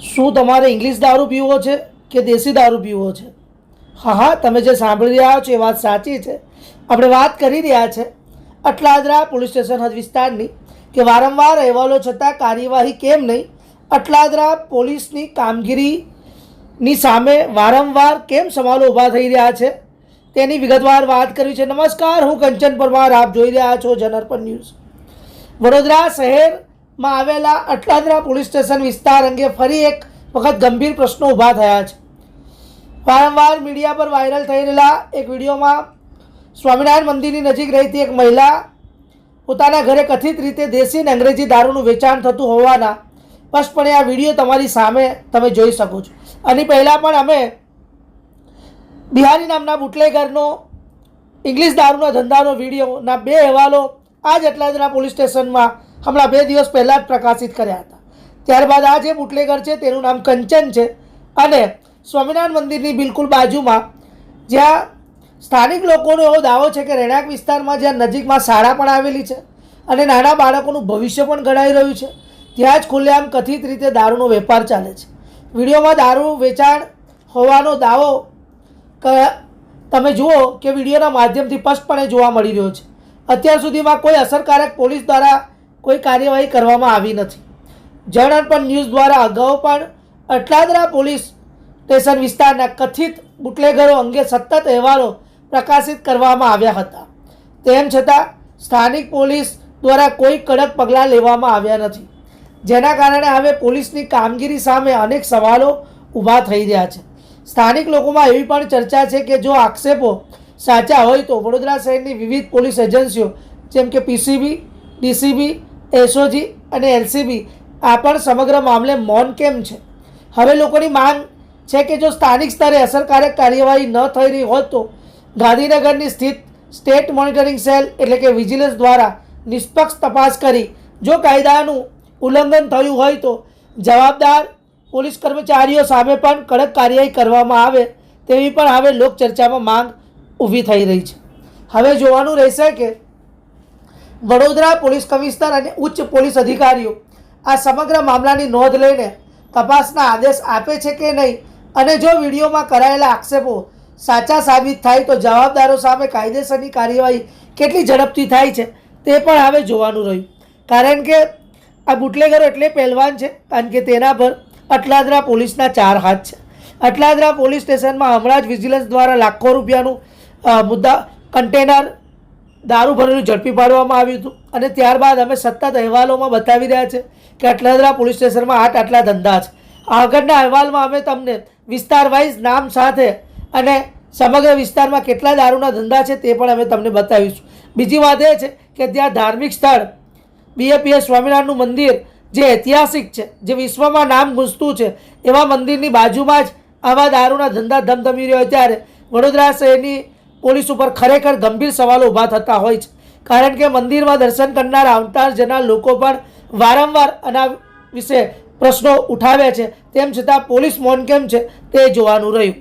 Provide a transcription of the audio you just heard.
શું તમારે ઇંગ્લિશ દારૂ પીવો છે કે દેશી દારૂ પીવો છે? હા, તમે જે સાંભળી રહ્યા છો એ વાત સાચી છે. આપણે વાત કરી રહ્યા છે અટલાદરા પોલીસ સ્ટેશન હદ વિસ્તારની કે વારંવાર અહેવાલો છતાં કાર્યવાહી કેમ નહીં. અટલાદરા પોલીસની કામગીરીની સામે વારંવાર કેમ સવાલો ઊભા થઈ રહ્યા છે તેની વિગતવાર વાત કરી છે. નમસ્કાર, હું કંચન પરમાર, આપ જોઈ રહ્યા છો જનઅર્પણ ન્યૂઝ. વડોદરા શહેરમાં આવેલા અટલાદરા પોલીસ સ્ટેશન વિસ્તાર અંગે ફરી એક વખત ગંભીર પ્રશ્નો ઊભા થયા છે. વારંવાર મીડિયા પર વાયરલ થઈ રહેલા એક વિડીયોમાં સ્વામિનારાયણ મંદિરની નજીક રહેતી એક મહિલા પોતાના ઘરે કથિત રીતે દેશી અને અંગ્રેજી દારૂનું વેચાણ થતું હોવાના સ્પષ્ટપણે આ વિડીયો તમારી સામે તમે જોઈ શકો છો. આની પહેલાં પણ અમે બિહારી નામના બુટલેગરનો ઇંગ્લિશ દારૂના ધંધાનો વિડીયોના 2 અહેવાલો આ જ અટલાદરા પોલીસ સ્ટેશનમાં હમણાં 2 દિવસ પહેલાં જ પ્રકાશિત કર્યા હતા. ત્યારબાદ આ જે બુટલેગર છે તેનું નામ કંચન છે અને સ્વામિનારાયણ મંદિરની બિલકુલ બાજુમાં જ્યાં સ્થાનિક લોકોનો એવો દાવો છે કે રહેણાંક વિસ્તારમાં જ્યાં નજીકમાં શાળા પણ આવેલી છે અને નાના બાળકોનું ભવિષ્ય પણ ઘડાઈ રહ્યું છે, ત્યાં જ ખુલ્લેઆમ કથિત રીતે દારૂનો વેપાર ચાલે છે. વિડીયોમાં દારૂ વેચાણ હોવાનો દાવો તમે જુઓ કે વિડીયોના માધ્યમથી સ્પષ્ટપણે જોવા મળી રહ્યો છે. અત્યાર સુધીમાં કોઈ અસરકારક પોલીસ દ્વારા કોઈ કાર્યવાહી કરવામાં આવી નથી. જનઅર્પણ ન્યૂઝ દ્વારા અગાઉ પણ અટલાદરા પોલીસ સ્ટેશન વિસ્તારના કથિત બુટલેગરો અંગે સતત અહેવાલો પ્રકાશિત કરવામાં આવ્યા હતા. તેમ છતાં સ્થાનિક પોલીસ દ્વારા કોઈ કડક પગલાં લેવામાં આવ્યા નથી, જેના કારણે હવે પોલીસની કામગીરી સામે અનેક સવાલો ઊભા થઈ રહ્યા છે. સ્થાનિક લોકોમાં એવી પણ ચર્ચા છે કે જો આક્ષેપો સાચા હોય તો વડોદરા શહેરની વિવિધ પોલીસ એજન્સીઓ જેમ કે પીસીબી, ડીસીબી, એસઓજી અને એલસીબી આ પણ સમગ્ર મામલે મૌન કેમ છે? હવે લોકોની માંગ છે કે જો સ્થાનિક સ્તરે અસરકારક કાર્યવાહી ન થઈ રહી હોત તો ગાંધીનગરની સ્થિત સ્ટેટ મોનિટરિંગ સેલ એટલે કે વિજિલન્સ દ્વારા નિષ્પક્ષ તપાસ કરી જો કાયદાનું ઉલ્લંઘન થયું હોય તો જવાબદાર પોલીસ કર્મચારીઓ સામે પણ કડક કાર્યવાહી કરવામાં આવે તેવી પણ હવે લોકચર્ચામાં માંગ ઊભી થઈ રહી છે. હવે જોવાનું રહેશે કે વડોદરા પોલીસ કમિશનર અને ઉચ્ચ પોલીસ અધિકારીઓ આ સમગ્ર મામલાની નોંધ લઈને તપાસના આદેશ આપે છે કે નહીં, અને જો વિડીયોમાં કરાયેલા આક્ષેપો સાચા સાબિત થાય તો જવાબદારો સામે કાયદેસરની કાર્યવાહી કેટલી ઝડપથી થાય છે તે પણ હવે જોવાનું રહ્યું. કારણ કે આ બુટલેગરો એટલે પહેલવાન છે કારણ કે તેના પર અટલાદરા પોલીસના 4 હાથ છે. અટલાદરા પોલીસ સ્ટેશનમાં હમણાં જ વિજિલન્સ દ્વારા લાખો રૂપિયાનું કન્ટેનર દારૂ ભરેલું ઝડપી પાડવામાં આવ્યું હતું અને ત્યારબાદ અમે સતત અહેવાલોમાં બતાવી રહ્યા છે કે અટલાદરા પોલીસ સ્ટેશનમાં આટલા ધંધા છે. આગળના અહેવાલમાં અમે તમને વિસ્તાર વાઇઝ નામ સાથે અને સમગ્ર વિસ્તારમાં કેટલા દારૂના ધંધા છે તે પણ અમે તમને બતાવીશું. બીજી વાત એ છે કે ત્યાં ધાર્મિક સ્થળ બીએપીએસ સ્વામિનારાયણનું મંદિર જે ઐતિહાસિક છે, જે વિશ્વમાં નામ ગુંજતું છે, એવા મંદિરની બાજુમાં જ આવા દારૂના ધંધા ધમધમી રહ્યો ત્યારે વડોદરા શહેરની પોલીસ ઉપર ખરેખર ગંભીર સવાલો ઊભા થતા હોય છે. કારણ કે મંદિરમાં દર્શન કરનાર આવતા જનાર લોકો પણ વારંવાર આના વિશે પ્રશ્નો ઉઠાવ્યા છે, તેમ છતાં પોલીસ મૌન કેમ છે તે જોવાનું રહ્યું.